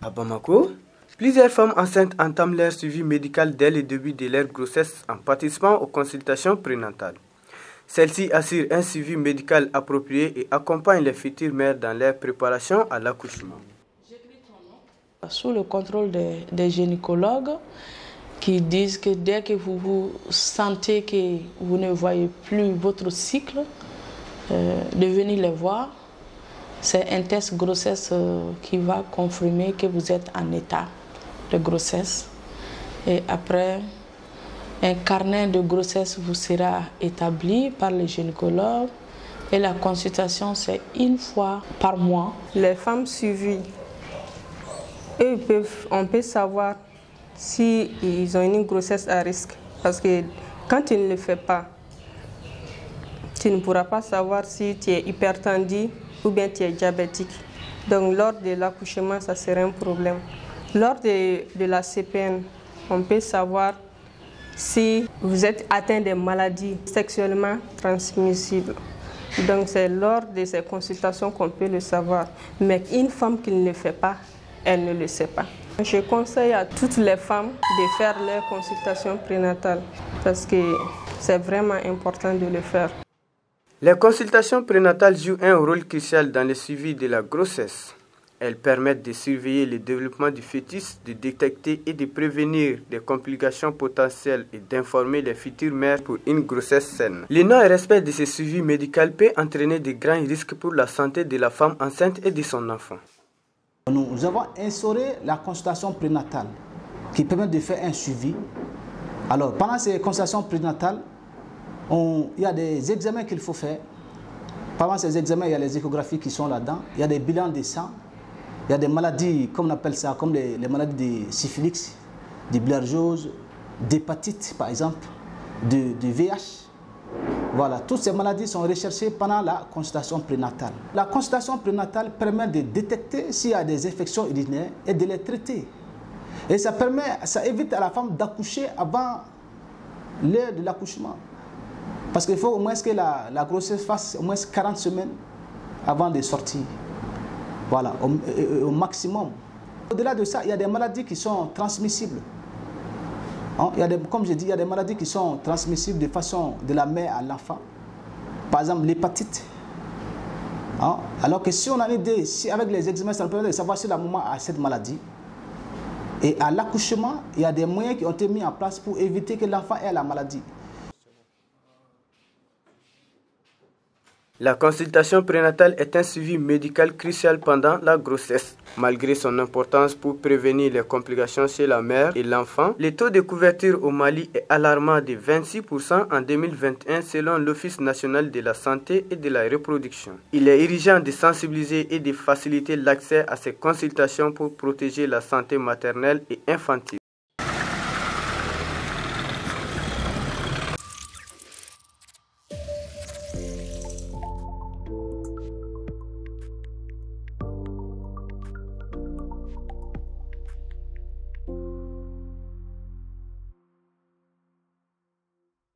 À Bamako, plusieurs femmes enceintes entament leur suivi médical dès le début de leur grossesse en participant aux consultations prénatales. Celles-ci assurent un suivi médical approprié et accompagnent les futures mères dans leur préparation à l'accouchement. Sous le contrôle des gynécologues qui disent que dès que vous vous sentez que vous ne voyez plus votre cycle, de venir les voir. C'est un test grossesse qui va confirmer que vous êtes en état de grossesse. Et après, un carnet de grossesse vous sera établi par le gynécologue. Et la consultation, c'est une fois par mois. Les femmes suivies, on peut savoir s'ils ont une grossesse à risque. Parce que quand tu ne le fais pas, tu ne pourras pas savoir si tu es hypertendu ou bien tu es diabétique. Donc lors de l'accouchement, ça serait un problème. Lors de la CPN, on peut savoir si vous êtes atteint de maladies sexuellement transmissibles. Donc c'est lors de ces consultations qu'on peut le savoir. Mais une femme qui ne le fait pas, elle ne le sait pas. Je conseille à toutes les femmes de faire leur consultation prénatale parce que c'est vraiment important de le faire. Les consultations prénatales jouent un rôle crucial dans le suivi de la grossesse. Elles permettent de surveiller le développement du fœtus, de détecter et de prévenir des complications potentielles et d'informer les futures mères pour une grossesse saine. Le non-respect de ce suivi médical peut entraîner de grands risques pour la santé de la femme enceinte et de son enfant. Nous avons instauré la consultation prénatale qui permet de faire un suivi. Alors, pendant ces consultations prénatales, il y a des examens qu'il faut faire. Pendant ces examens, il y a les échographies qui sont là-dedans. Il y a des bilans de sang. Il y a des maladies, comme on appelle ça, comme les maladies de syphilis, de bilharziose, d'hépatite, par exemple, de VIH. Voilà, toutes ces maladies sont recherchées pendant la consultation prénatale. La consultation prénatale permet de détecter s'il y a des infections urinaires et de les traiter. Et ça évite à la femme d'accoucher avant l'heure de l'accouchement. Parce qu'il faut au moins que la grossesse fasse au moins 40 semaines avant de sortir. Voilà, au maximum. Au-delà de ça, il y a des maladies qui sont transmissibles. Comme je dis, il y a des maladies qui sont transmissibles de façon de la mère à l'enfant. Par exemple, l'hépatite. Alors que si on a une idée, si avec les examens, ça nous permet de savoir si la maman a cette maladie. Et à l'accouchement, il y a des moyens qui ont été mis en place pour éviter que l'enfant ait la maladie. La consultation prénatale est un suivi médical crucial pendant la grossesse. Malgré son importance pour prévenir les complications chez la mère et l'enfant, le taux de couverture au Mali est alarmant de 26% en 2021 selon l'Office national de la santé et de la reproduction. Il est urgent de sensibiliser et de faciliter l'accès à ces consultations pour protéger la santé maternelle et infantile.